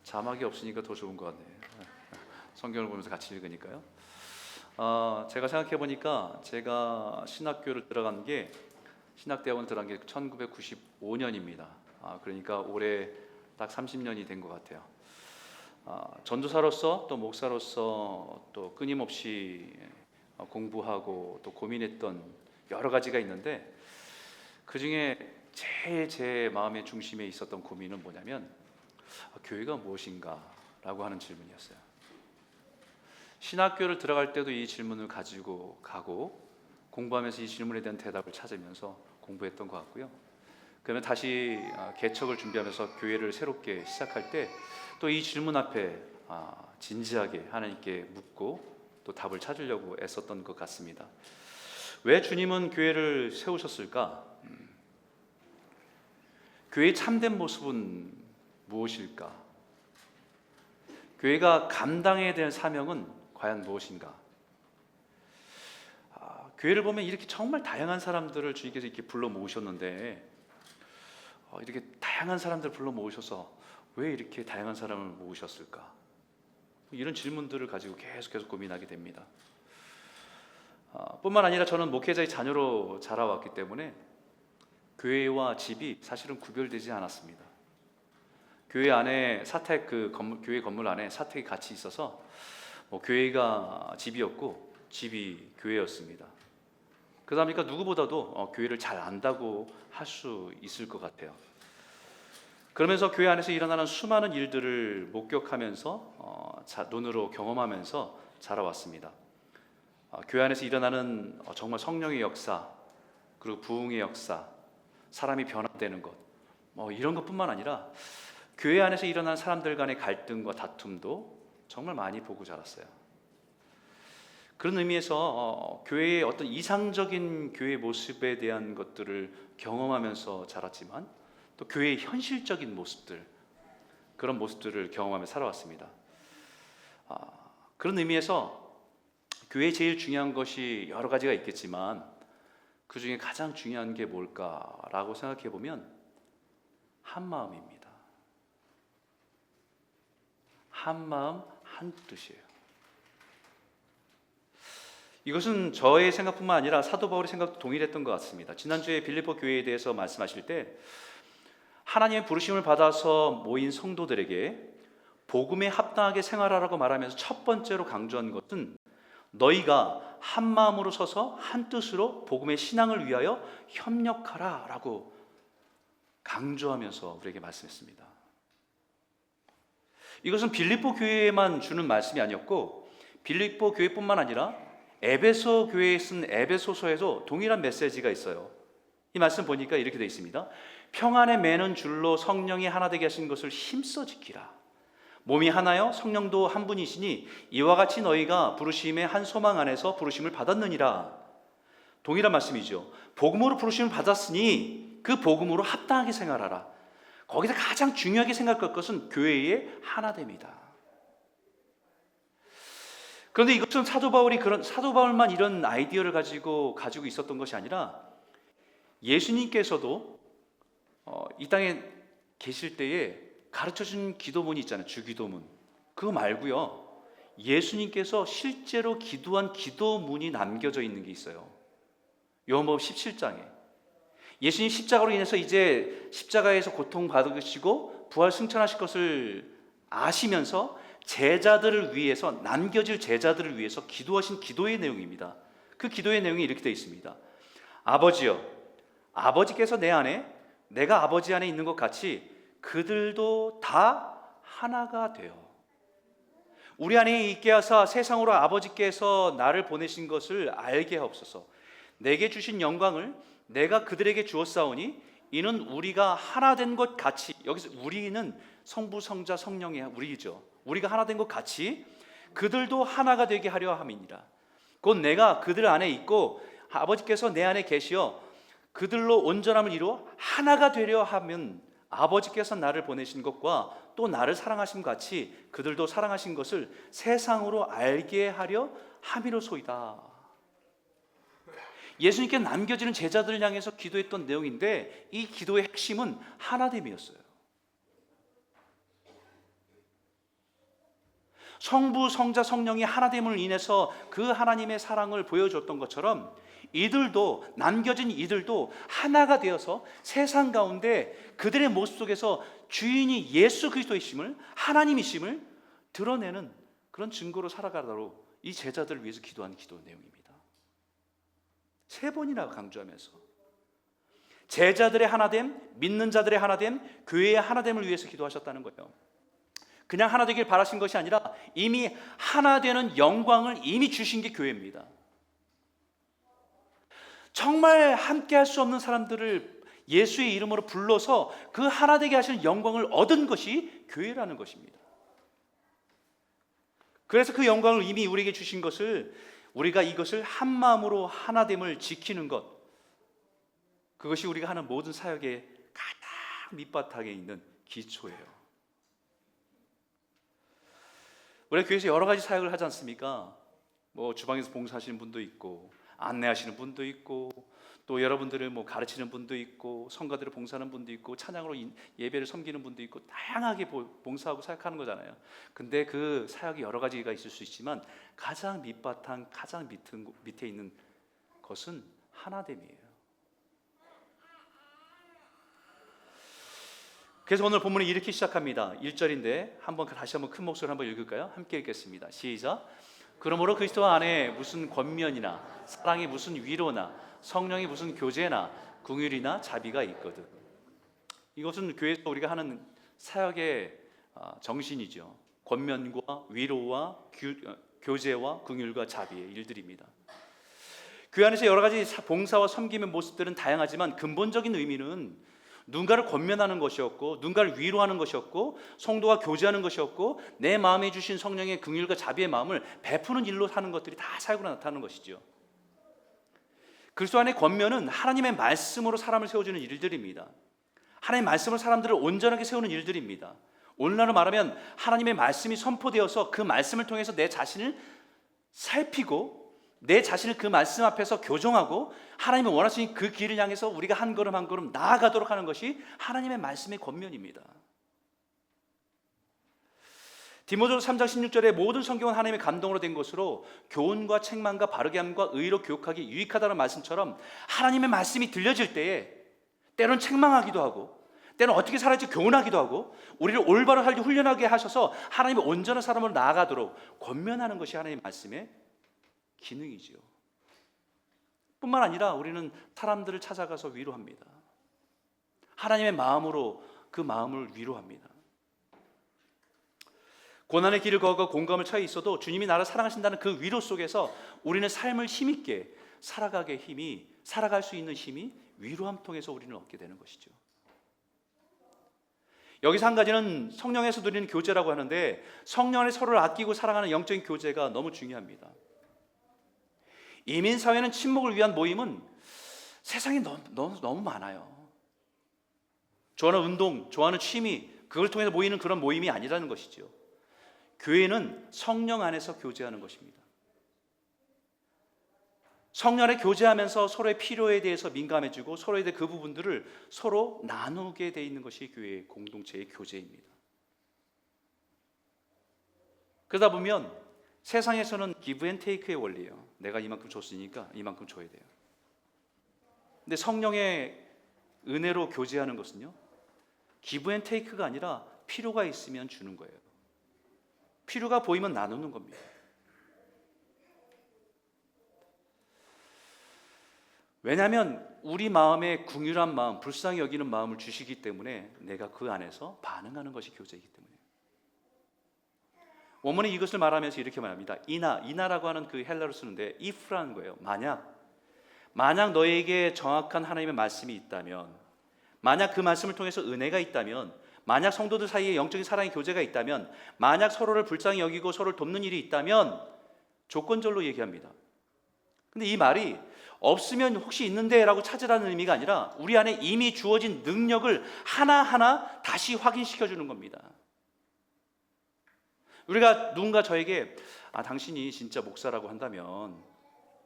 자막이 없으니까 더 좋은 것 같네요. 성경을 보면서 같이 읽으니까요. 제가 생각해 보니까 제가 신학대학원 들어간 게 1995년입니다. 그러니까 올해 딱 30년이 된 것 같아요. 전도사로서 또 목사로서 또 끊임없이 공부하고 또 고민했던 여러 가지가 있는데, 그 중에 제일 제 마음의 중심에 있었던 고민은 뭐냐면 교회가 무엇인가 라고 하는 질문이었어요. 신학교를 들어갈 때도 이 질문을 가지고 가고 공부하면서 이 질문에 대한 대답을 찾으면서 공부했던 것 같고요. 그러면 다시 개척을 준비하면서 교회를 새롭게 시작할 때 또 이 질문 앞에 진지하게 하나님께 묻고 또 답을 찾으려고 애썼던 것 같습니다. 왜 주님은 교회를 세우셨을까? 교회의 참된 모습은 무엇일까? 교회가 감당해야 될 사명은 과연 무엇인가? 교회를 보면 이렇게 정말 다양한 사람들을 주님께서 이렇게 불러 모으셨는데, 이렇게 다양한 사람들을 불러 모으셔서 왜 이렇게 다양한 사람을 모으셨을까? 이런 질문들을 가지고 계속 고민하게 됩니다. 뿐만 아니라 저는 목회자의 자녀로 자라왔기 때문에 교회와 집이 사실은 구별되지 않았습니다. 교회 안에 교회 건물 안에 사택이 같이 있어서 교회가 집이었고 집이 교회였습니다. 그러다 보니까 누구보다도 교회를 잘 안다고 할 수 있을 것 같아요. 그러면서 교회 안에서 일어나는 수많은 일들을 목격하면서 눈으로 경험하면서 자라왔습니다. 교회 안에서 일어나는 정말 성령의 역사, 그리고 부흥의 역사, 사람이 변화되는 것, 이런 것뿐만 아니라 교회 안에서 일어나는 사람들 간의 갈등과 다툼도 정말 많이 보고 자랐어요. 그런 의미에서 교회의 어떤 이상적인 교회 모습에 대한 것들을 경험하면서 자랐지만 또 교회의 현실적인 모습들, 그런 모습들을 경험하며 살아왔습니다. 그런 의미에서 교회에 제일 중요한 것이 여러 가지가 있겠지만 그 중에 가장 중요한 게 뭘까라고 생각해 보면 한마음입니다. 한마음 한뜻이에요. 이것은 저의 생각뿐만 아니라 사도 바울의 생각도 동일했던 것 같습니다. 지난주에 빌립보 교회에 대해서 말씀하실 때 하나님의 부르심을 받아서 모인 성도들에게 복음에 합당하게 생활하라고 말하면서 첫 번째로 강조한 것은 너희가 한 마음으로 서서 한 뜻으로 복음의 신앙을 위하여 협력하라 라고 강조하면서 우리에게 말씀했습니다. 이것은 빌립보 교회에만 주는 말씀이 아니었고 빌립보 교회뿐만 아니라 에베소 교회에 쓴 에베소서에도 동일한 메시지가 있어요. 이 말씀 보니까 이렇게 되어 있습니다. 평안에 매는 줄로 성령이 하나 되게 하신 것을 힘써 지키라. 몸이 하나요 성령도 한 분이시니 이와 같이 너희가 부르심의 한 소망 안에서 부르심을 받았느니라. 동일한 말씀이죠. 복음으로 부르심을 받았으니 그 복음으로 합당하게 생활하라. 거기서 가장 중요하게 생각할 것은 교회의 하나됨이다. 그런데 이것은 사도 바울만 이런 아이디어를 가지고 있었던 것이 아니라 예수님께서도 이 땅에 계실 때에 가르쳐준 기도문이 있잖아요. 주기도문. 그거 말고요, 예수님께서 실제로 기도한 기도문이 남겨져 있는 게 있어요. 요한복음 17장에 예수님 십자가로 인해서 이제 십자가에서 고통받으시고 부활 승천하실 것을 아시면서 제자들을 위해서, 남겨질 제자들을 위해서 기도하신 기도의 내용입니다. 그 기도의 내용이 이렇게 되어 있습니다. 아버지여, 아버지께서 내 안에 내가 아버지 안에 있는 것 같이 그들도 다 하나가 되어 우리 안에 있게 하사 세상으로 아버지께서 나를 보내신 것을 알게 하옵소서. 내게 주신 영광을 내가 그들에게 주었사오니 이는 우리가 하나 된 것 같이, 여기서 우리는 성부 성자 성령의 우리죠. 우리가 하나 된 것 같이 그들도 하나가 되게 하려 함이니라. 곧 내가 그들 안에 있고 아버지께서 내 안에 계시어 그들로 온전함을 이루어 하나가 되려 하면 아버지께서 나를 보내신 것과 또 나를 사랑하신 같이 그들도 사랑하신 것을 세상으로 알게 하려 함이로소이다. 예수님께 남겨지는 제자들을 향해서 기도했던 내용인데 이 기도의 핵심은 하나됨이었어요. 성부, 성자, 성령이 하나됨을 인해서 그 하나님의 사랑을 보여줬던 것처럼 이들도, 남겨진 이들도 하나가 되어서 세상 가운데 그들의 모습 속에서 주인이 예수 그리스도이심을, 하나님이심을 드러내는 그런 증거로 살아가도록 이 제자들을 위해서 기도한 기도 내용입니다. 3번이나 강조하면서 제자들의 하나됨, 믿는 자들의 하나됨, 교회의 하나됨을 위해서 기도하셨다는 거예요. 그냥 하나 되길 바라신 것이 아니라 이미 하나 되는 영광을 이미 주신 게 교회입니다. 정말 함께 할 수 없는 사람들을 예수의 이름으로 불러서 그 하나 되게 하시는 영광을 얻은 것이 교회라는 것입니다. 그래서 그 영광을 이미 우리에게 주신 것을, 우리가 이것을 한 마음으로 하나됨을 지키는 것, 그것이 우리가 하는 모든 사역의 가장 밑바탕에 있는 기초예요. 우리 교회에서 여러 가지 사역을 하지 않습니까? 주방에서 봉사하시는 분도 있고, 안내하시는 분도 있고, 또 여러분들을 가르치는 분도 있고, 성가들을 봉사하는 분도 있고, 찬양으로 예배를 섬기는 분도 있고, 다양하게 봉사하고 사역하는 거잖아요. 근데 그 사역이 여러 가지가 있을 수 있지만 가장 밑바탕, 가장 밑에 있는 것은 하나됨이에요. 그래서 오늘 본문이 이렇게 시작합니다. 1절인데 다시 한번 큰 목소리로 한번 읽을까요? 함께 읽겠습니다. 시작. 그러므로 그리스도 안에 무슨 권면이나 사랑이 무슨 위로나 성령이 무슨 교제나 긍휼이나 자비가 있거든. 이것은 교회에서 우리가 하는 사역의 정신이죠. 권면과 위로와 교제와 긍휼과 자비의 일들입니다. 교회 안에서 여러 가지 봉사와 섬김의 모습들은 다양하지만 근본적인 의미는 누군가를 권면하는 것이었고, 누군가를 위로하는 것이었고, 성도와 교제하는 것이었고, 내 마음에 주신 성령의 긍휼과 자비의 마음을 베푸는 일로 사는 것들이 다 사역으로 나타나는 것이죠. 그리스도 안의 권면은 하나님의 말씀으로 사람을 세워주는 일들입니다. 하나님의 말씀으로 사람들을 온전하게 세우는 일들입니다. 오늘날로 말하면 하나님의 말씀이 선포되어서 그 말씀을 통해서 내 자신을 살피고, 내 자신을 그 말씀 앞에서 교정하고 하나님이 원하시는 그 길을 향해서 우리가 한 걸음 한 걸음 나아가도록 하는 것이 하나님의 말씀의 권면입니다. 디모데후서 3장 16절에 모든 성경은 하나님의 감동으로 된 것으로 교훈과 책망과 바르게 함과 의로 교육하기 유익하다는 말씀처럼 하나님의 말씀이 들려질 때에 때로는 책망하기도 하고, 때로는 어떻게 살아야지 교훈하기도 하고, 우리를 올바로 살기 훈련하게 하셔서 하나님의 온전한 사람으로 나아가도록 권면하는 것이 하나님의 말씀의 기능이지요. 뿐만 아니라 우리는 사람들을 찾아가서 위로합니다. 하나님의 마음으로 그 마음을 위로합니다. 고난의 길을 걸어가 공감을 처해 있어도 주님이 나를 사랑하신다는 그 위로 속에서 우리는 삶을 힘있게 살아갈 수 있는 힘이 위로함 통해서 우리는 얻게 되는 것이죠. 여기서 한 가지는 성령에서 누리는 교제라고 하는데, 성령 안에 서로를 아끼고 사랑하는 영적인 교제가 너무 중요합니다. 이민사회는 친목을 위한 모임은 세상에 너무 많아요. 좋아하는 운동, 좋아하는 취미, 그걸 통해서 모이는 그런 모임이 아니라는 것이죠. 교회는 성령 안에서 교제하는 것입니다. 성령 안에 교제하면서 서로의 필요에 대해서 민감해지고 서로에 대해 그 부분들을 서로 나누게 돼 있는 것이 교회의 공동체의 교제입니다. 그러다 보면 세상에서는 기브 앤 테이크의 원리예요. 내가 이만큼 줬으니까 이만큼 줘야 돼요. 근데 성령의 은혜로 교제하는 것은요, 기브 앤 테이크가 아니라 필요가 있으면 주는 거예요. 필요가 보이면 나누는 겁니다. 왜냐하면 우리 마음에 긍휼한 마음, 불쌍히 여기는 마음을 주시기 때문에 내가 그 안에서 반응하는 것이 교제이기 때문에. 원문이 이것을 말하면서 이렇게 말합니다. 이나라고 하는 그 헬라어를 쓰는데 if라는 거예요. 만약 너에게 정확한 하나님의 말씀이 있다면, 만약 그 말씀을 통해서 은혜가 있다면, 만약 성도들 사이에 영적인 사랑의 교제가 있다면, 만약 서로를 불쌍히 여기고 서로를 돕는 일이 있다면, 조건절로 얘기합니다. 근데 이 말이 없으면 혹시 있는데 라고 찾으라는 의미가 아니라 우리 안에 이미 주어진 능력을 하나하나 다시 확인시켜 주는 겁니다. 우리가 누군가 저에게 당신이 진짜 목사라고 한다면,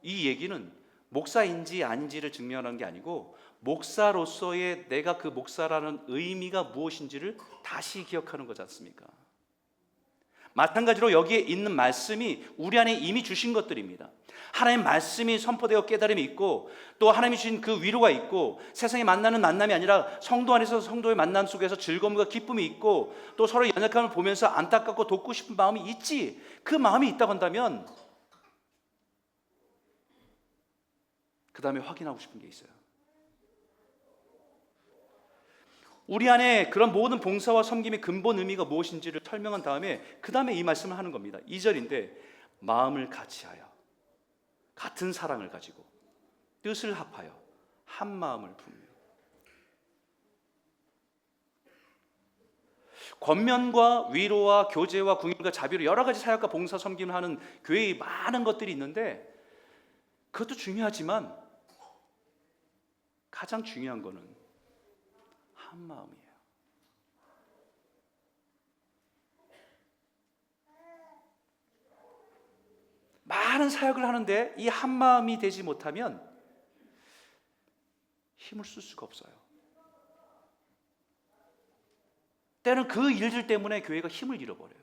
이 얘기는 목사인지 아닌지를 증명하는 게 아니고 목사로서의 내가 그 목사라는 의미가 무엇인지를 다시 기억하는 거지 않습니까? 마찬가지로 여기에 있는 말씀이 우리 안에 이미 주신 것들입니다. 하나님 말씀이 선포되어 깨달음이 있고, 또 하나님이 주신 그 위로가 있고, 세상에 만나는 만남이 아니라 성도 안에서 성도의 만남 속에서 즐거움과 기쁨이 있고, 또 서로 연약함을 보면서 안타깝고 돕고 싶은 마음이 있지. 그 마음이 있다고 한다면 그 다음에 확인하고 싶은 게 있어요. 우리 안에 그런 모든 봉사와 섬김의 근본 의미가 무엇인지를 설명한 다음에 그 다음에 이 말씀을 하는 겁니다. 2절인데, 마음을 같이하여 같은 사랑을 가지고 뜻을 합하여 한 마음을 품며. 권면과 위로와 교제와 궁율과 자비로 여러 가지 사역과 봉사 섬김을 하는 교회에 많은 것들이 있는데, 그것도 중요하지만 가장 중요한 거는 한 마음이에요. 많은 사역을 하는데 이 한 마음이 되지 못하면 힘을 쓸 수가 없어요. 때는 그 일들 때문에 교회가 힘을 잃어버려요.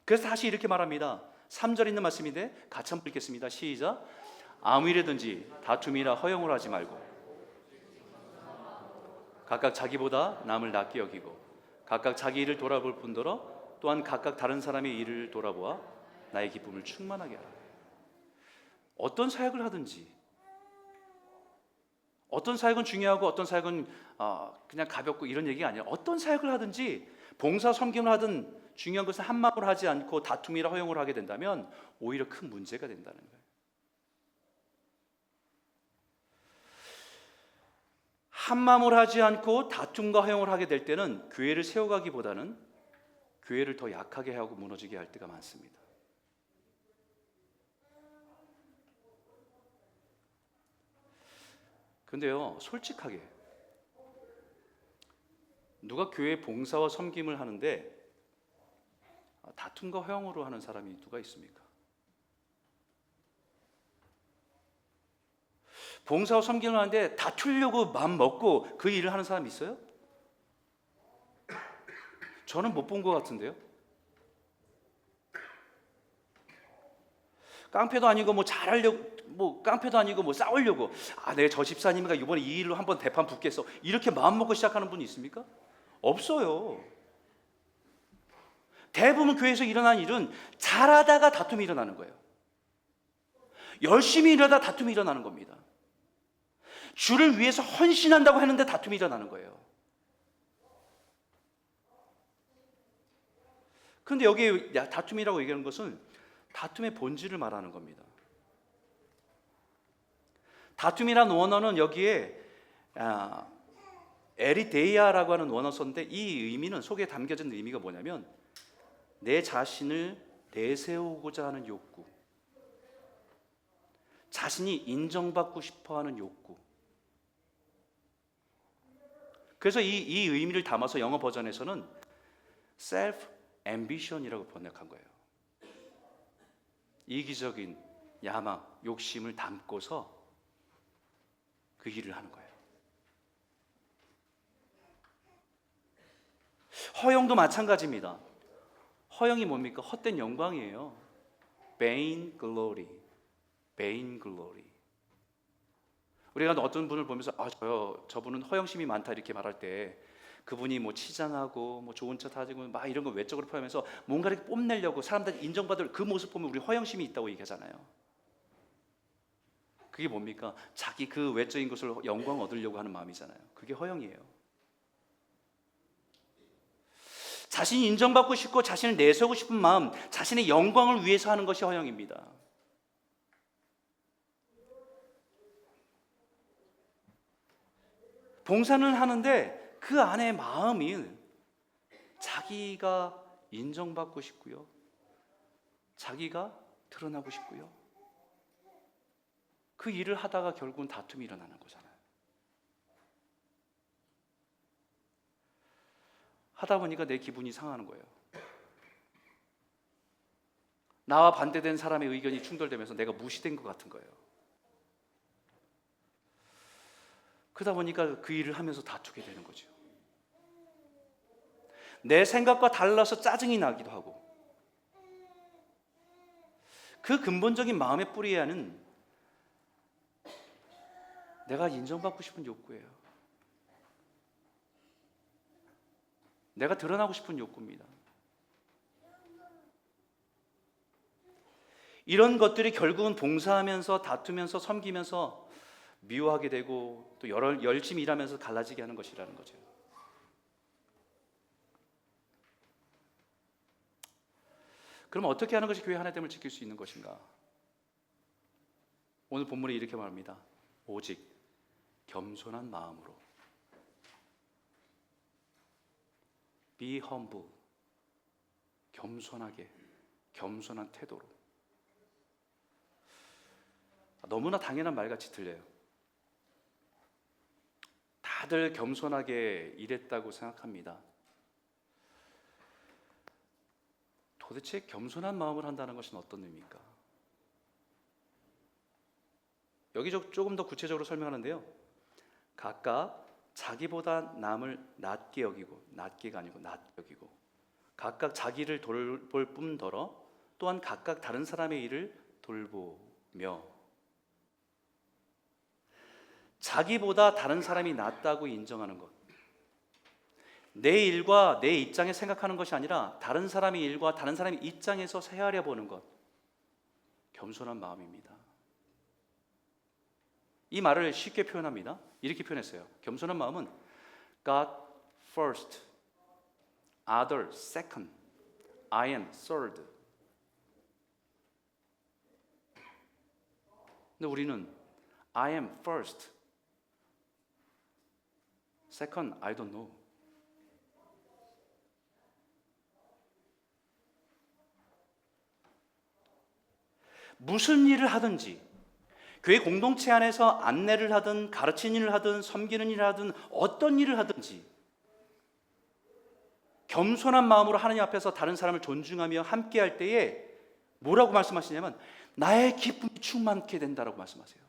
그래서 다시 이렇게 말합니다. 3절 있는 말씀인데 같이 한번 읽겠습니다. 시작. 아무 일에든지 다툼이나 허용을 하지 말고 각각 자기보다 남을 낫게 여기고 각각 자기 일을 돌아볼 뿐더러 또한 각각 다른 사람의 일을 돌아보아 나의 기쁨을 충만하게 하라. 어떤 사역을 하든지, 어떤 사역은 중요하고 어떤 사역은 그냥 가볍고 이런 얘기가 아니라, 어떤 사역을 하든지 봉사 섬김을 하든 중요한 것은 한 마음으로 하지 않고 다툼이나 허용을 하게 된다면 오히려 큰 문제가 된다는 거예요. 한 마음으로 하지 않고 다툼과 허용을 하게 될 때는 교회를 세워가기보다는 교회를 더 약하게 하고 무너지게 할 때가 많습니다. 근데요, 솔직하게 누가 교회 봉사와 섬김을 하는데 다툼과 허용으로 하는 사람이 누가 있습니까? 봉사와 섬김을 하는데 다투려고 마음 먹고 그 일을 하는 사람이 있어요? 저는 못 본 것 같은데요. 깡패도 아니고 뭐 잘하려고, 뭐 깡패도 아니고 뭐 싸우려고, 내가 저 집사님이가 이번에 이 일로 한번 대판 붙겠어, 이렇게 마음 먹고 시작하는 분이 있습니까? 없어요. 대부분 교회에서 일어나는 일은 잘하다가 다툼이 일어나는 거예요. 열심히 일하다 다툼이 일어나는 겁니다. 주를 위해서 헌신한다고 하는데 다툼이 일어나는 거예요. 그런데 여기 다툼이라고 얘기하는 것은 다툼의 본질을 말하는 겁니다. 다툼이라는 원어는 여기에 에리데이아라고 하는 원어서인데, 이 의미는, 속에 담겨진 의미가 뭐냐면 내 자신을 내세우고자 하는 욕구, 자신이 인정받고 싶어하는 욕구. 그래서 이 의미를 담아서 영어 버전에서는 self ambition이라고 번역한 거예요. 이기적인 야망, 욕심을 담고서 그 일을 하는 거예요. 허영도 마찬가지입니다. 허영이 뭡니까? 헛된 영광이에요. vain glory, vain glory. 우리가 어떤 분을 보면서 저분은 허영심이 많다 이렇게 말할 때, 그분이 뭐 치장하고 뭐 좋은 차 타지고 막 이런 거 외적으로 표현하면서 뭔가 이렇게 뽐내려고 사람들 인정받을 그 모습 보면 우리 허영심이 있다고 얘기하잖아요. 그게 뭡니까? 자기 그 외적인 것을 영광 얻으려고 하는 마음이잖아요. 그게 허영이에요. 자신이 인정받고 싶고 자신을 내세우고 싶은 마음, 자신의 영광을 위해서 하는 것이 허영입니다. 봉사는 하는데 그 안에 마음이 자기가 인정받고 싶고요, 자기가 드러나고 싶고요, 그 일을 하다가 결국은 다툼이 일어나는 거잖아요. 하다 보니까 내 기분이 상하는 거예요. 나와 반대된 사람의 의견이 충돌되면서 내가 무시된 것 같은 거예요. 그러다 보니까 그 일을 하면서 다투게 되는 거죠. 내 생각과 달라서 짜증이 나기도 하고, 그 근본적인 마음의 뿌리에는 내가 인정받고 싶은 욕구예요. 내가 드러나고 싶은 욕구입니다. 이런 것들이 결국은 봉사하면서 다투면서 섬기면서 미워하게 되고 또 열심히 일하면서 갈라지게 하는 것이라는 거죠. 그럼 어떻게 하는 것이 교회 하나됨을 지킬 수 있는 것인가? 오늘 본문에 이렇게 말합니다. 오직 겸손한 마음으로. Be humble. 겸손하게, 겸손한 태도로. 너무나 당연한 말같이 들려요. 다들 겸손하게 일했다고 생각합니다. 도대체 겸손한 마음을 한다는 것은 어떤 의미입니까? 여기 조금 더 구체적으로 설명하는데요. 각각 자기보다 남을 낮게 여기고, 낮게가 아니고 낮게 여기고, 각각 자기를 돌볼 뿐더러 또한 각각 다른 사람의 일을 돌보며, 자기보다 다른 사람이 낫다고 인정하는 것, 내 일과 내 입장에 생각하는 것이 아니라 다른 사람의 일과 다른 사람의 입장에서 헤아려 보는 것, 겸손한 마음입니다. 이 말을 쉽게 표현합니다. 이렇게 표현했어요. 겸손한 마음은 God first, other second, I am third. 근데 우리는 I am first, second, I don't know. 무슨 일을 하든지, 교회 공동체 안에서 안내를 하든 가르치는 일을 하든 섬기는 일을 하든 어떤 일을 하든지 겸손한 마음으로 하나님 앞에서 다른 사람을 존중하며 함께할 때에 뭐라고 말씀하시냐면 나의 기쁨이 충만케 된다라고 말씀하세요.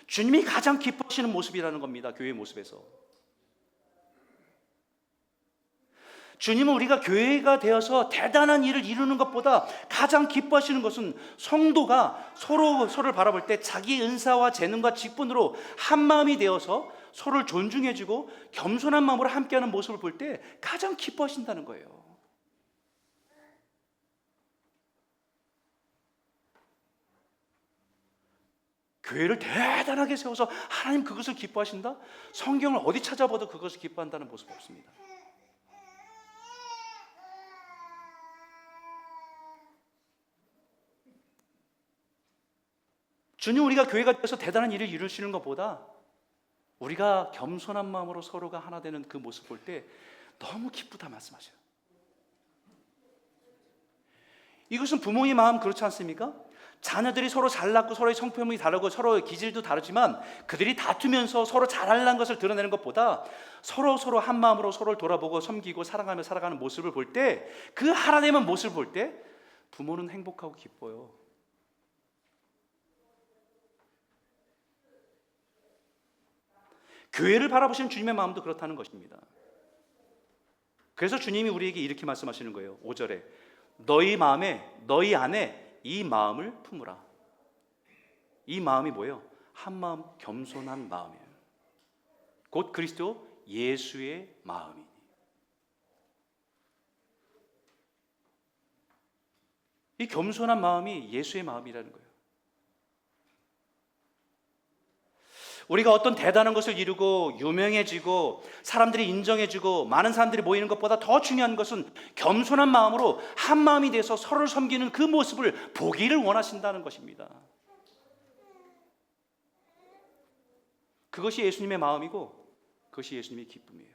주님이 가장 기뻐하시는 모습이라는 겁니다. 교회의 모습에서. 주님은 우리가 교회가 되어서 대단한 일을 이루는 것보다 가장 기뻐하시는 것은 성도가 서로를 바라볼 때 자기 은사와 재능과 직분으로 한 마음이 되어서 서로를 존중해주고 겸손한 마음으로 함께하는 모습을 볼 때 가장 기뻐하신다는 거예요. 교회를 대단하게 세워서 하나님 그것을 기뻐하신다? 성경을 어디 찾아봐도 그것을 기뻐한다는 모습 없습니다. 주님, 우리가 교회가 되어서 대단한 일을 이루시는 것보다 우리가 겸손한 마음으로 서로가 하나 되는 그 모습 볼 때 너무 기쁘다 말씀하셔요. 이것은 부모의 마음 그렇지 않습니까? 자녀들이 서로 잘났고 서로의 성품이 다르고 서로의 기질도 다르지만 그들이 다투면서 서로 잘하려는 것을 드러내는 것보다 서로 한 마음으로 서로를 돌아보고 섬기고 사랑하며 살아가는 모습을 볼 때, 그 하나 되는 모습을 볼 때 부모는 행복하고 기뻐요. 교회를 바라보시는 주님의 마음도 그렇다는 것입니다. 그래서 주님이 우리에게 이렇게 말씀하시는 거예요. 5절에 너희 안에 이 마음을 품으라. 이 마음이 뭐예요? 한 마음, 겸손한 마음이에요. 곧 그리스도 예수의 마음이니. 이 겸손한 마음이 예수의 마음이라는 거예요. 우리가 어떤 대단한 것을 이루고 유명해지고 사람들이 인정해주고 많은 사람들이 모이는 것보다 더 중요한 것은 겸손한 마음으로 한 마음이 돼서 서로를 섬기는 그 모습을 보기를 원하신다는 것입니다. 그것이 예수님의 마음이고 그것이 예수님의 기쁨이에요.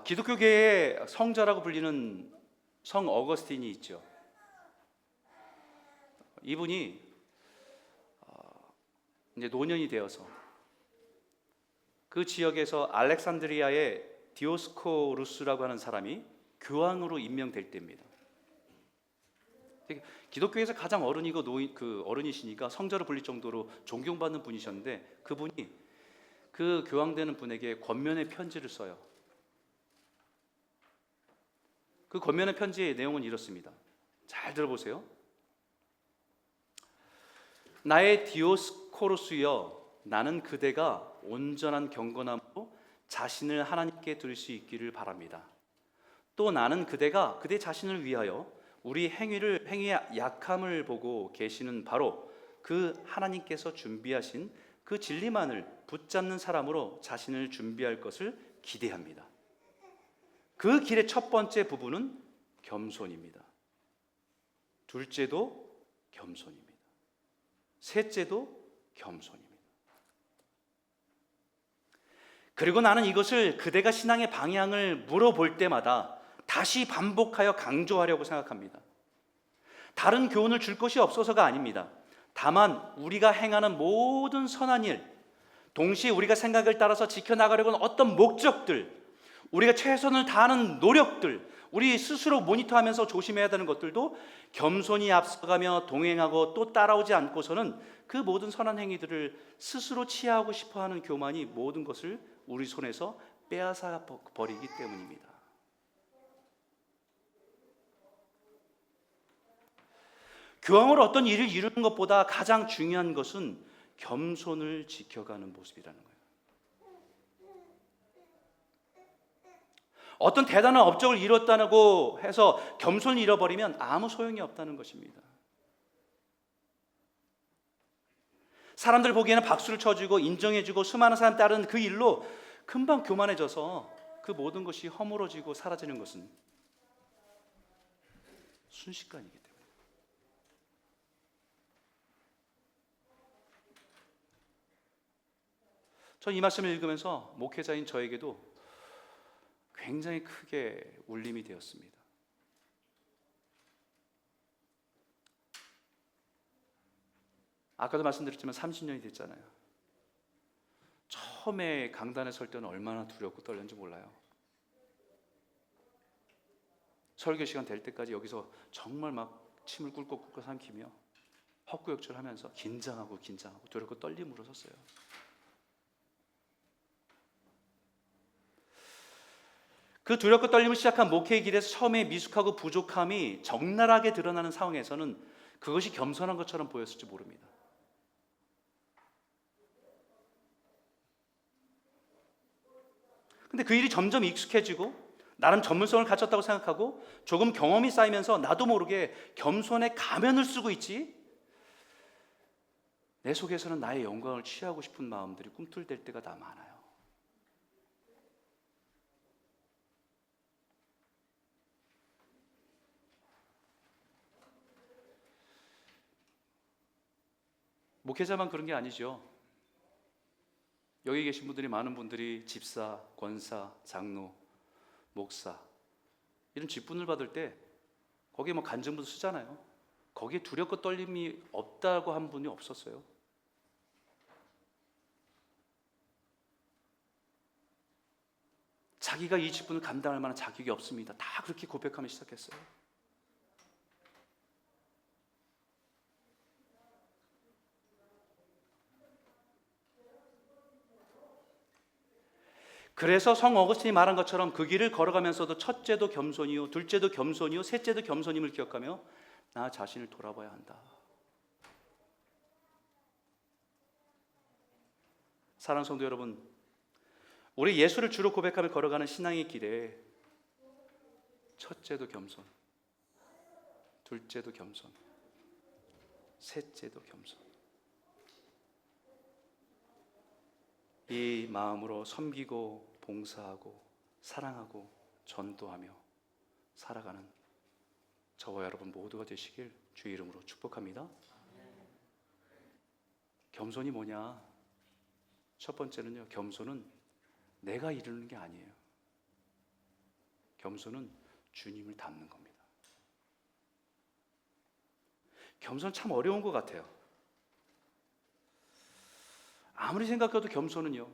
기독교계의 성자라고 불리는 성 어거스틴이 있죠. 이분이 이제 노년이 되어서 그 지역에서 알렉산드리아의 디오스코루스라고 하는 사람이 교황으로 임명될 때입니다. 기독교에서 가장 어른이고 어른이시니까 성자로 불릴 정도로 존경받는 분이셨는데, 그분이 그 교황되는 분에게 권면의 편지를 써요. 그 권면의 편지의 내용은 이렇습니다. 잘 들어보세요. 나의 디오스코로스여, 나는 그대가 온전한 경건함으로 자신을 하나님께 드릴 수 있기를 바랍니다. 또 나는 그대가 그대 자신을 위하여 우리 행위의 약함을 보고 계시는 바로 그 하나님께서 준비하신 그 진리만을 붙잡는 사람으로 자신을 준비할 것을 기대합니다. 그 길의 첫 번째 부분은 겸손입니다. 둘째도 겸손입니다. 셋째도 겸손입니다. 그리고 나는 이것을 그대가 신앙의 방향을 물어볼 때마다 다시 반복하여 강조하려고 생각합니다. 다른 교훈을 줄 것이 없어서가 아닙니다. 다만 우리가 행하는 모든 선한 일, 동시에 우리가 생각을 따라서 지켜나가려고 하는 어떤 목적들, 우리가 최선을 다하는 노력들, 우리 스스로 모니터하면서 조심해야 되는 것들도 겸손히 앞서가며 동행하고 또 따라오지 않고서는 그 모든 선한 행위들을 스스로 취하고 싶어하는 교만이 모든 것을 우리 손에서 빼앗아 버리기 때문입니다. 교황으로 어떤 일을 이루는 것보다 가장 중요한 것은 겸손을 지켜가는 모습이라는 거예요. 어떤 대단한 업적을 이뤘다고 해서 겸손을 잃어버리면 아무 소용이 없다는 것입니다. 사람들 보기에는 박수를 쳐주고 인정해주고 수많은 사람 따르는 그 일로 금방 교만해져서 그 모든 것이 허물어지고 사라지는 것은 순식간이기 때문에. 전 이 말씀을 읽으면서 목회자인 저에게도 굉장히 크게 울림이 되었습니다. 아까도 말씀드렸지만 30년이 됐잖아요. 처음에 강단에 설 때는 얼마나 두렵고 떨렸는지 몰라요. 설교 시간 될 때까지 여기서 정말 막 침을 꿀꺽꿀꺽 삼키며 헛구역질하면서 긴장하고 두렵고 떨림으로 섰어요. 그 두렵고 떨림을 시작한 목회의 길에서 처음에 미숙하고 부족함이 적나라하게 드러나는 상황에서는 그것이 겸손한 것처럼 보였을지 모릅니다. 근데 그 일이 점점 익숙해지고 나름 전문성을 갖췄다고 생각하고 조금 경험이 쌓이면서 나도 모르게 겸손의 가면을 쓰고 있지, 내 속에서는 나의 영광을 취하고 싶은 마음들이 꿈틀댈 때가 다 많아요. 목회자만 그런 게 아니죠. 여기 계신 분들이, 많은 분들이 집사, 권사, 장로, 목사 이런 직분을 받을 때 거기에 뭐 간증부도 쓰잖아요. 거기에 두렵고 떨림이 없다고 한 분이 없었어요. 자기가 이 직분을 감당할 만한 자격이 없습니다. 다 그렇게 고백하며 시작했어요. 그래서 성 어거스틴이 말한 것처럼 그 길을 걸어가면서도 첫째도 겸손이요, 둘째도 겸손이요, 셋째도 겸손임을 기억하며 나 자신을 돌아봐야 한다. 사랑하는 성도 여러분, 우리 예수를 주로 고백하며 걸어가는 신앙의 길에 첫째도 겸손, 둘째도 겸손, 셋째도 겸손, 이 마음으로 섬기고 봉사하고 사랑하고 전도하며 살아가는 저와 여러분 모두가 되시길 주의 이름으로 축복합니다. 겸손이 뭐냐? 첫 번째는요, 겸손은 내가 이루는 게 아니에요. 겸손은 주님을 닮는 겁니다. 겸손 참 어려운 것 같아요. 아무리 생각해도 겸손은요,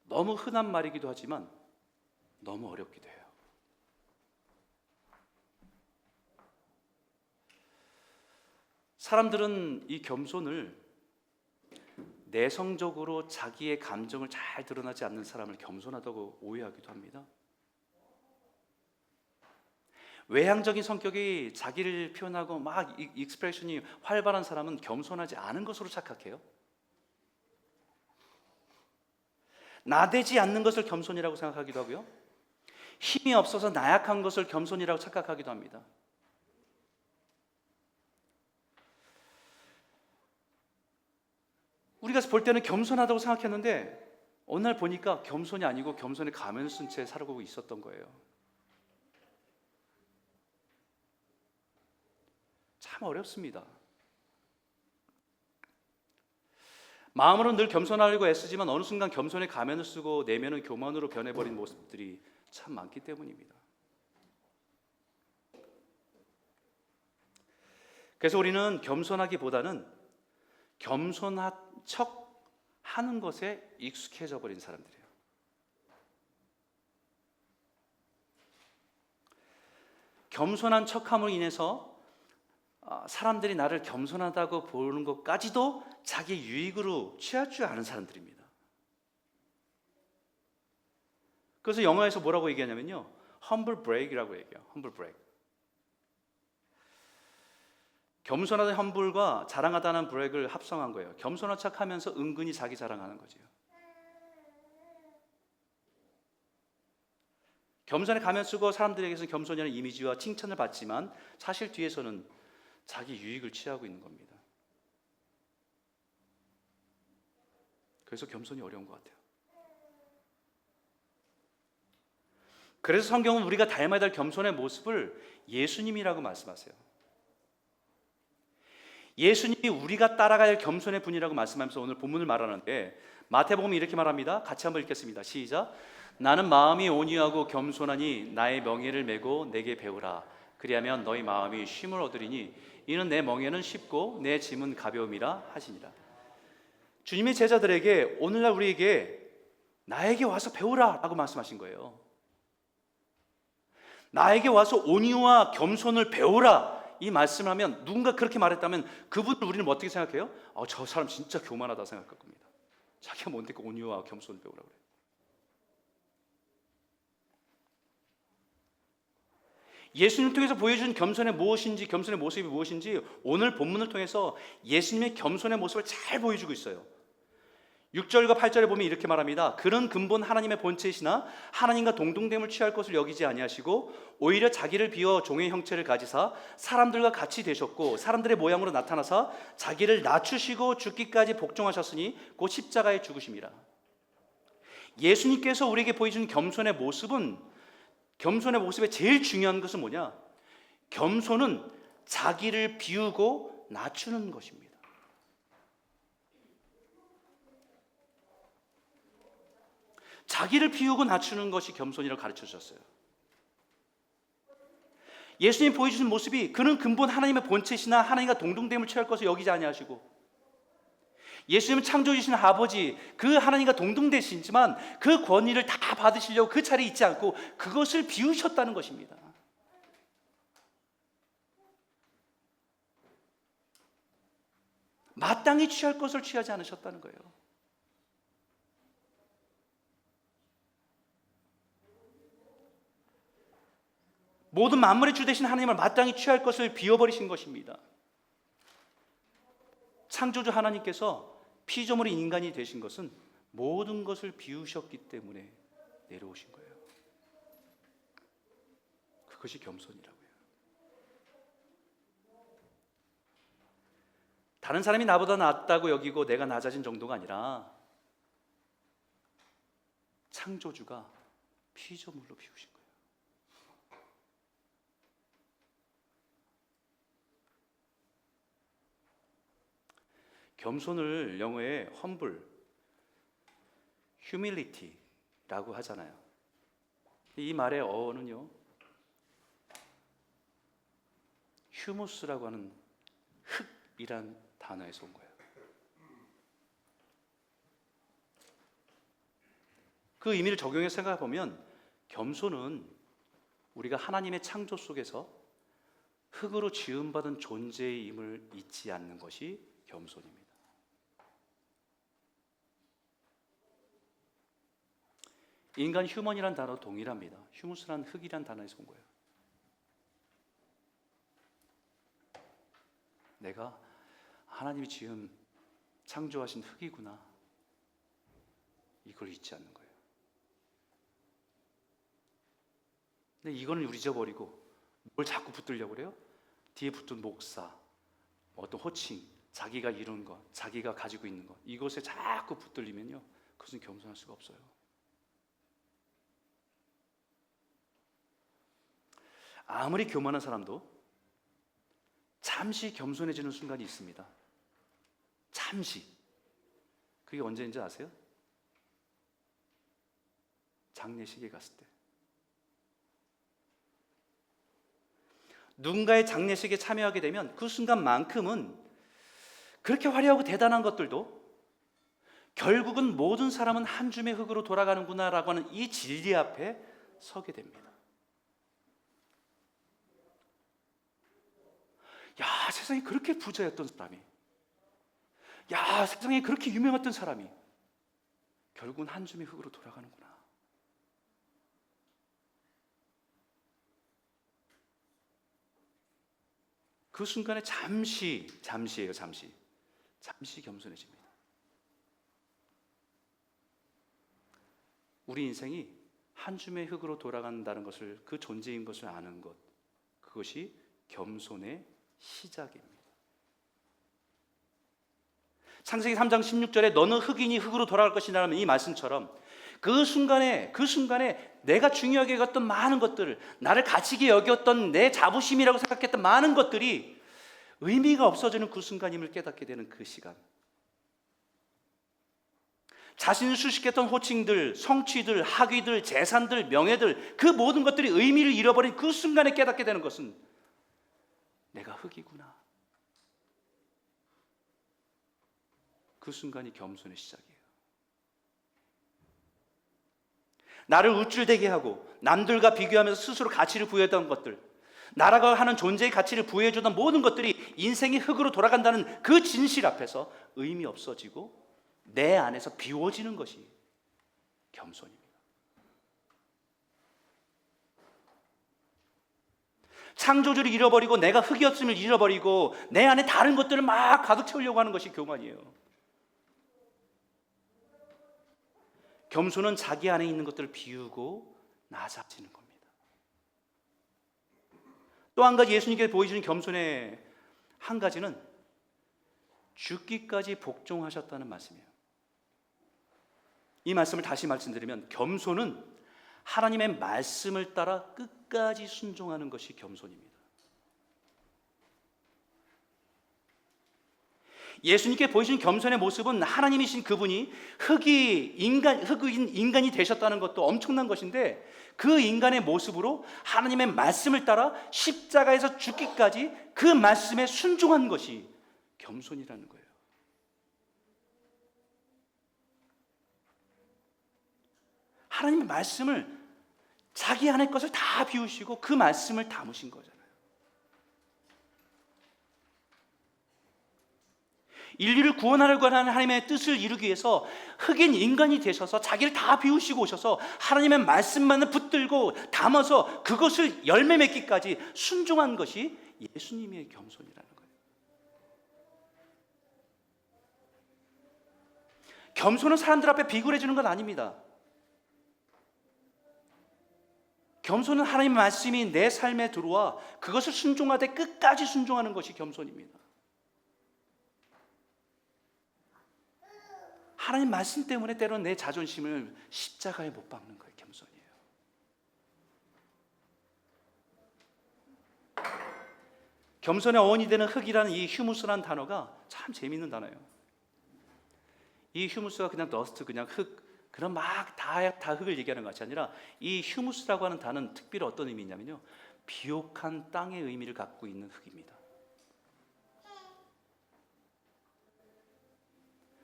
너무 흔한 말이기도 하지만 너무 어렵기도 해요. 사람들은 이 겸손을 내성적으로 자기의 감정을 잘 드러나지 않는 사람을 겸손하다고 오해하기도 합니다. 외향적인 성격이 자기를 표현하고 막 익스프레션이 활발한 사람은 겸손하지 않은 것으로 착각해요. 나대지 않는 것을 겸손이라고 생각하기도 하고요. 힘이 없어서 나약한 것을 겸손이라고 착각하기도 합니다. 우리가 볼 때는 겸손하다고 생각했는데 어느 날 보니까 겸손이 아니고 겸손의 가면을 쓴 채 살고 있었던 거예요. 참 어렵습니다. 마음으로는 늘 겸손하려고 애쓰지만 어느 순간 겸손의 가면을 쓰고 내면은 교만으로 변해버린 모습들이 참 많기 때문입니다. 그래서 우리는 겸손하기보다는 겸손한 척 하는 것에 익숙해져 버린 사람들이에요. 겸손한 척함으로 인해서 사람들이 나를 겸손하다고 보는 것까지도 자기 유익으로 취할 줄 아는 사람들입니다. 그래서 영어에서 뭐라고 얘기하냐면요, humble bragg이라고 얘기해요. humble brag. 겸손하다는 humble과 자랑하다는 brag을 합성한 거예요. 겸손한 척하면서 은근히 자기 자랑하는 거죠. 겸손에 가면 쓰고 사람들에게서 겸손이라는 이미지와 칭찬을 받지만 사실 뒤에서는 자기 유익을 취하고 있는 겁니다. 그래서 겸손이 어려운 것 같아요. 그래서 성경은 우리가 닮아야 될 겸손의 모습을 예수님이라고 말씀하세요. 예수님이 우리가 따라가야 할 겸손의 분이라고 말씀하면서 오늘 본문을 말하는데 마태복음이 이렇게 말합니다. 같이 한번 읽겠습니다. 시작. 나는 마음이 온유하고 겸손하니 나의 멍에를 메고 내게 배우라. 그리하면 너희 마음이 쉼을 얻으리니 이는 내 멍에는 쉽고 내 짐은 가벼움이라 하시니라. 주님의 제자들에게 오늘날 우리에게 나에게 와서 배우라 라고 말씀하신 거예요. 나에게 와서 온유와 겸손을 배우라 이 말씀을 하면 누군가 그렇게 말했다면 그분을 우리는 어떻게 생각해요? 저 사람 진짜 교만하다 생각할 겁니다. 자기가 뭔데 그 온유와 겸손을 배우라 그래요. 예수님을 통해서 보여준 겸손의 무엇인지, 겸손의 모습이 무엇인지 오늘 본문을 통해서 예수님의 겸손의 모습을 잘 보여주고 있어요. 6절과 8절에 보면 이렇게 말합니다. 그는 근본 하나님의 본체이시나 하나님과 동등됨을 취할 것을 여기지 아니하시고 오히려 자기를 비워 종의 형체를 가지사 사람들과 같이 되셨고 사람들의 모양으로 나타나사 자기를 낮추시고 죽기까지 복종하셨으니 곧 십자가에 죽으심이라. 예수님께서 우리에게 보여준 겸손의 모습은, 겸손의 모습의 제일 중요한 것은 뭐냐? 겸손은 자기를 비우고 낮추는 것입니다. 자기를 비우고 낮추는 것이 겸손이라고 가르쳐 주셨어요. 예수님 보여주신 모습이 그는 근본 하나님의 본체시나 하나님과 동등됨을 취할 것을 여기지 아니하시고 예수님은 창조주신 아버지, 그 하나님과 동등되시지만 그 권위를 다 받으시려고 그 자리에 있지 않고 그것을 비우셨다는 것입니다. 마땅히 취할 것을 취하지 않으셨다는 거예요. 모든 만물의 주 되신 하나님을 마땅히 취할 것을 비워버리신 것입니다. 창조주 하나님께서 피조물인 인간이 되신 것은 모든 것을 비우셨기 때문에 내려오신 거예요. 그것이 겸손이라고요. 다른 사람이 나보다 낫다고 여기고 내가 낮아진 정도가 아니라 창조주가 피조물로 비우신 거예요. 겸손을 영어에 humble, humility라고 하잖아요. 이 말의 어원은요, 휴무스라고 하는 흙이란 단어에서 온 거예요. 그 의미를 적용해서 생각해 보면 겸손은 우리가 하나님의 창조 속에서 흙으로 지음받은 존재의 임을 잊지 않는 것이 겸손입니다. 인간 휴먼이란 단어 동일합니다. 휴무스란 흙이란 단어에서 온 거예요. 내가 하나님이 지은 창조하신 흙이구나. 이걸 잊지 않는 거예요. 근데 이거는 우리 잊어버리고 뭘 자꾸 붙들려고 그래요? 뒤에 붙은 목사, 어떤 호칭, 자기가 이룬 것, 자기가 가지고 있는 것, 이것에 자꾸 붙들리면요, 그것은 겸손할 수가 없어요. 아무리 교만한 사람도 잠시 겸손해지는 순간이 있습니다. 잠시. 그게 언제인지 아세요? 장례식에 갔을 때. 누군가의 장례식에 참여하게 되면 그 순간만큼은 그렇게 화려하고 대단한 것들도 결국은 모든 사람은 한 줌의 흙으로 돌아가는구나 라고 하는 이 진리 앞에 서게 됩니다. 야, 세상에 그렇게 부자였던 사람이, 야, 세상에 그렇게 유명했던 사람이 결국은 한 줌의 흙으로 돌아가는구나. 그 순간에 잠시예요. 잠시 겸손해집니다. 우리 인생이 한 줌의 흙으로 돌아간다는 것을, 그 존재인 것을 아는 것, 그것이 겸손의 시작입니다. 창세기 3장 16절에 너는 흙이니 흙으로 돌아갈 것이라는 이 말씀처럼 그 순간에 내가 중요하게 여겼던 많은 것들을, 나를 가치게 여겼던 내 자부심이라고 생각했던 많은 것들이 의미가 없어지는 그 순간임을 깨닫게 되는 그 시간, 자신을 수식했던 호칭들, 성취들, 학위들, 재산들, 명예들, 그 모든 것들이 의미를 잃어버린 그 순간에 깨닫게 되는 것은 내가 흙이구나. 그 순간이 겸손의 시작이에요. 나를 우쭐대게 하고 남들과 비교하면서 스스로 가치를 부여했던 것들, 나라고 하는 존재의 가치를 부여해주던 모든 것들이 인생이 흙으로 돌아간다는 그 진실 앞에서 의미 없어지고 내 안에서 비워지는 것이 겸손입니다. 창조주를 잃어버리고 내가 흙이었음을 잃어버리고 내 안에 다른 것들을 막 가득 채우려고 하는 것이 교만이에요. 겸손은 자기 안에 있는 것들을 비우고 낮아지는 겁니다. 또 한 가지 예수님께서 보여주는 겸손의 한 가지는 죽기까지 복종하셨다는 말씀이에요. 이 말씀을 다시 말씀드리면, 겸손은 하나님의 말씀을 따라 끝까지 순종하는 것이 겸손입니다. 예수님께 보이신 겸손의 모습은 하나님이신 그분이 흙인 인간이 되셨다는 것도 엄청난 것인데, 그 인간의 모습으로 하나님의 말씀을 따라 십자가에서 죽기까지 그 말씀에 순종한 것이 겸손이라는 거예요. 하나님의 말씀을, 자기 안의 것을 다 비우시고 그 말씀을 담으신 거잖아요. 인류를 구원하려고 하는 하나님의 뜻을 이루기 위해서 흙인 인간이 되셔서 자기를 다 비우시고 오셔서 하나님의 말씀만을 붙들고 담아서 그것을 열매 맺기까지 순종한 것이 예수님의 겸손이라는 거예요. 겸손은 사람들 앞에 비굴해지는 건 아닙니다. 겸손은 하나님의 말씀이 내 삶에 들어와 그것을 순종하되 끝까지 순종하는 것이 겸손입니다. 하나님 말씀 때문에 때로는 내 자존심을 십자가에 못 박는 거예요. 겸손이에요. 겸손의 어원이 되는 흙이라는 이 휴무스라는 단어가 참 재미있는 단어예요. 이 휴무스가 그냥 더스트, 그냥 흙, 그런 막 다 흙을 얘기하는 것이 아니라, 이 휴무스라고 하는 단어는 특별히 어떤 의미냐면요, 비옥한 땅의 의미를 갖고 있는 흙입니다.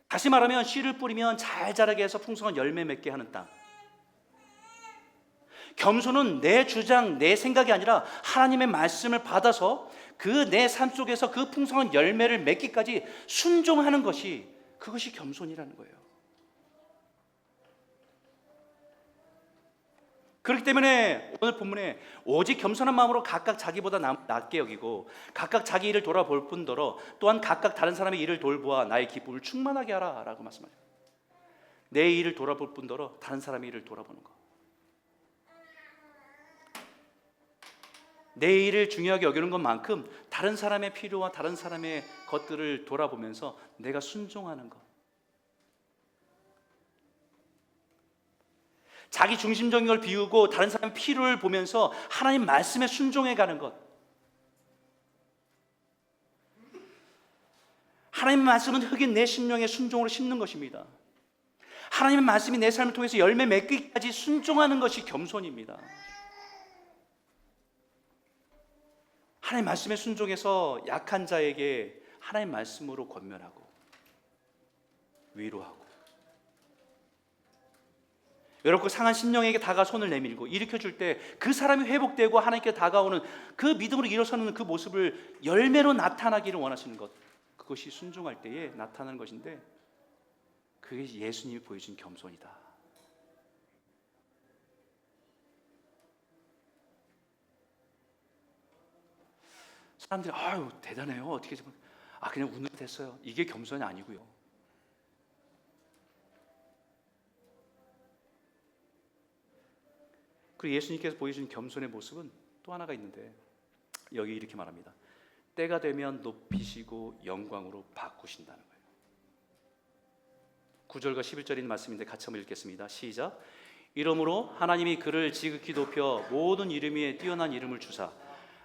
다시 말하면 씨를 뿌리면 잘 자라게 해서 풍성한 열매 맺게 하는 땅. 겸손은 내 주장, 내 생각이 아니라 하나님의 말씀을 받아서 그 내 삶 속에서 그 풍성한 열매를 맺기까지 순종하는 것이, 그것이 겸손이라는 거예요. 그렇기 때문에 오늘 본문에 오직 겸손한 마음으로 각각 자기보다 낫게 여기고 각각 자기 일을 돌아볼 뿐더러 또한 각각 다른 사람의 일을 돌보아 나의 기쁨을 충만하게 하라 라고 말씀하죠. 내 일을 돌아볼 뿐더러 다른 사람의 일을 돌아보는 것, 내 일을 중요하게 여기는 것만큼 다른 사람의 필요와 다른 사람의 것들을 돌아보면서 내가 순종하는 것, 자기 중심적인 걸 비우고 다른 사람의 필요를 보면서 하나님 말씀에 순종해 가는 것. 하나님의 말씀은 흙인 내 심령에 순종으로 심는 것입니다. 하나님의 말씀이 내 삶을 통해서 열매 맺기까지 순종하는 것이 겸손입니다. 하나님 말씀에 순종해서 약한 자에게 하나님 말씀으로 권면하고 위로하고, 외롭고 상한 심령에게 다가 손을 내밀고 일으켜줄 때 그 사람이 회복되고 하나님께 다가오는 그 믿음으로 일어서는 그 모습을 열매로 나타나기를 원하시는 것, 그것이 순종할 때에 나타나는 것인데, 그게 예수님이 보여준 겸손이다. 사람들이 아유 대단해요, 어떻게 좀, 그냥 운으로 됐어요. 이게 겸손이 아니고요. 그리고 예수님께서 보여준 겸손의 모습은 또 하나가 있는데, 여기 이렇게 말합니다. 때가 되면 높이시고 영광으로 바꾸신다는 거예요. 9절과 11절인 말씀인데 같이 한번 읽겠습니다. 시작. 이러므로 하나님이 그를 지극히 높여 모든 이름 위에 뛰어난 이름을 주사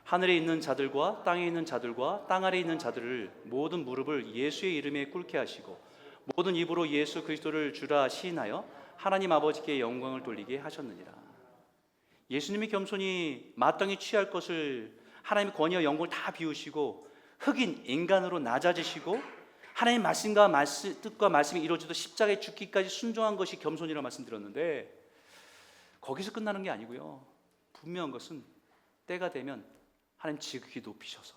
하늘에 있는 자들과 땅에 있는 자들과 땅 아래에 있는 자들을 모든 무릎을 예수의 이름에 꿇게 하시고 모든 입으로 예수 그리스도를 주라 시인하여 하나님 아버지께 영광을 돌리게 하셨느니라. 예수님의 겸손이 마땅히 취할 것을 하나님의 권위와 영광을 다 비우시고 흑인 인간으로 낮아지시고 하나님의 말씀과 뜻과 말씀이 이루어지도록 십자가에 죽기까지 순종한 것이 겸손이라고 말씀드렸는데, 거기서 끝나는 게 아니고요. 분명한 것은 때가 되면 하나님 지극히 높이셔서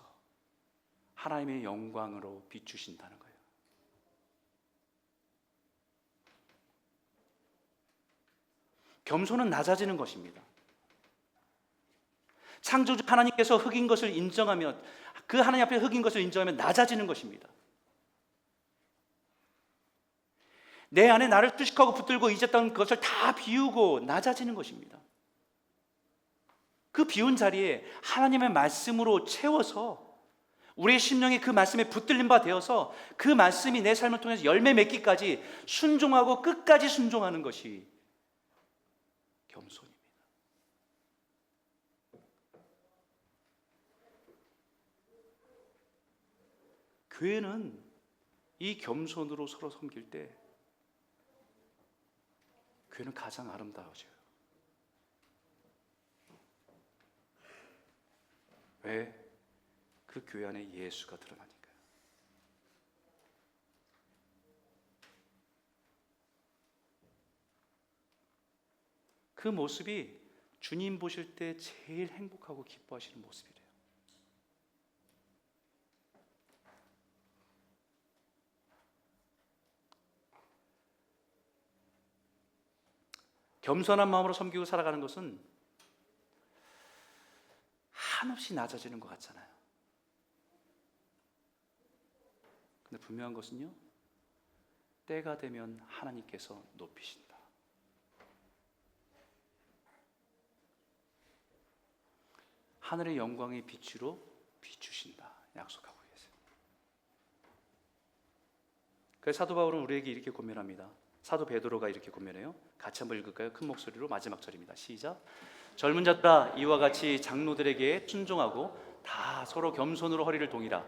하나님의 영광으로 비추신다는 거예요. 겸손은 낮아지는 것입니다. 창조주 하나님께서 흙인 것을 인정하면, 그 하나님 앞에 흙인 것을 인정하면 낮아지는 것입니다. 내 안에 나를 투식하고 붙들고 잊었던 것을 다 비우고 낮아지는 것입니다. 그 비운 자리에 하나님의 말씀으로 채워서 우리의 심령이 그 말씀에 붙들린 바 되어서 그 말씀이 내 삶을 통해서 열매 맺기까지 순종하고 끝까지 순종하는 것이 겸손입니다. 교회는 이 겸손으로 서로 섬길 때 교회는 가장 아름다워져요. 왜? 그 교회 안에 예수가 드러나니까요. 그 모습이 주님 보실 때 제일 행복하고 기뻐하시는 모습이래요. 겸손한 마음으로 섬기고 살아가는 것은 한없이 낮아지는 것 같잖아요. 근데 분명한 것은요, 때가 되면 하나님께서 높이신다. 하늘의 영광의 빛으로 비추신다 약속하고 계세요. 그래서 사도 바울은 우리에게 이렇게 권면합니다. 사도 베드로가 이렇게 권면해요. 같이 한번 읽을까요? 큰 목소리로 마지막 절입니다. 시작. 젊은 자들아 이와 같이 장로들에게 순종하고 다 서로 겸손으로 허리를 동이라.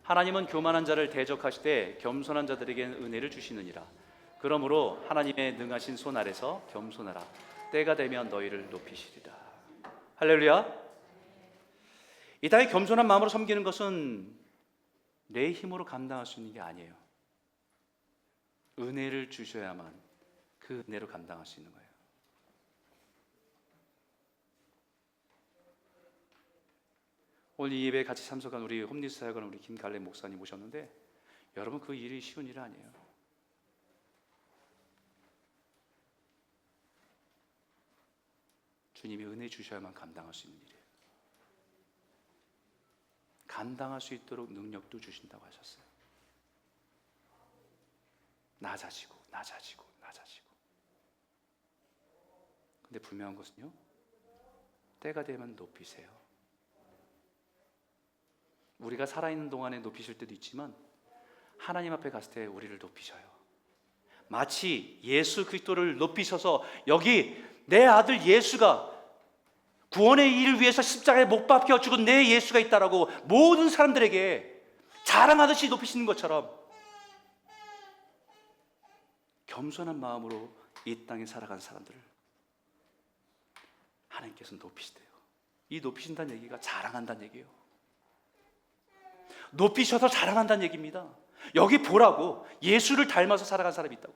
하나님은 교만한 자를 대적하시되 겸손한 자들에게는 은혜를 주시느니라. 그러므로 하나님의 능하신 손 아래서 겸손하라. 때가 되면 너희를 높이시리라. 할렐루야. 이 땅에 겸손한 마음으로 섬기는 것은 내 힘으로 감당할 수 있는 게 아니에요. 은혜를 주셔야만 그 은혜로 감당할 수 있는 거예요. 오늘 이 예배에 같이 참석한 우리 홈리스 사역원 우리 김갈래 목사님 오셨는데 여러분 그 일이 쉬운 일 아니에요. 주님이 은혜 주셔야만 감당할 수 있는 일이에요. 감당할 수 있도록 능력도 주신다고 하셨어요. 낮아지고 낮아지고 낮아지고. 근데 분명한 것은요, 때가 되면 높이세요. 우리가 살아있는 동안에 높이실 때도 있지만 하나님 앞에 갔을 때 우리를 높이셔요. 마치 예수 그리스도를 높이셔서 여기 내 아들 예수가 구원의 일을 위해서 십자가에 못 박혀 죽은 내 예수가 있다라고 모든 사람들에게 자랑하듯이 높이시는 것처럼 겸손한 마음으로 이 땅에 살아간 사람들을 하나님께서 높이시대요. 이 높이신다는 얘기가 자랑한다는 얘기예요. 높이셔서 자랑한다는 얘기입니다. 여기 보라고, 예수를 닮아서 살아간 사람이 있다고.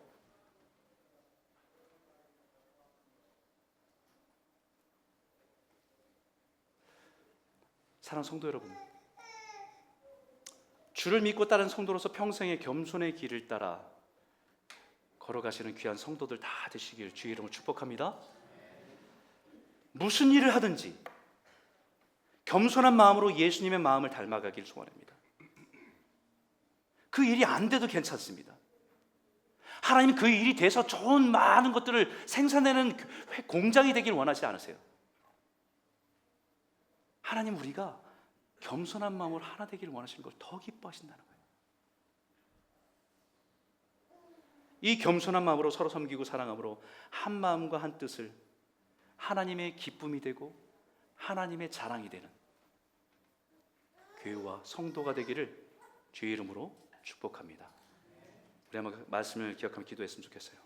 사랑하는 성도 여러분, 주를 믿고 따른 성도로서 평생의 겸손의 길을 따라 걸어가시는 귀한 성도들 다 되시길 주의 이름으로 축복합니다. 무슨 일을 하든지 겸손한 마음으로 예수님의 마음을 닮아가길 소원합니다. 그 일이 안 돼도 괜찮습니다. 하나님 그 일이 돼서 좋은 많은 것들을 생산내는 공장이 되길 원하지 않으세요. 하나님 우리가 겸손한 마음으로 하나 되기를 원하시는 걸 더 기뻐하신다는 거예요. 이 겸손한 마음으로 서로 섬기고 사랑함으로 한 마음과 한 뜻을 하나님의 기쁨이 되고 하나님의 자랑이 되는 교회와 성도가 되기를 주의 이름으로 축복합니다. 우리 한번 말씀을 기억하며 기도했으면 좋겠어요.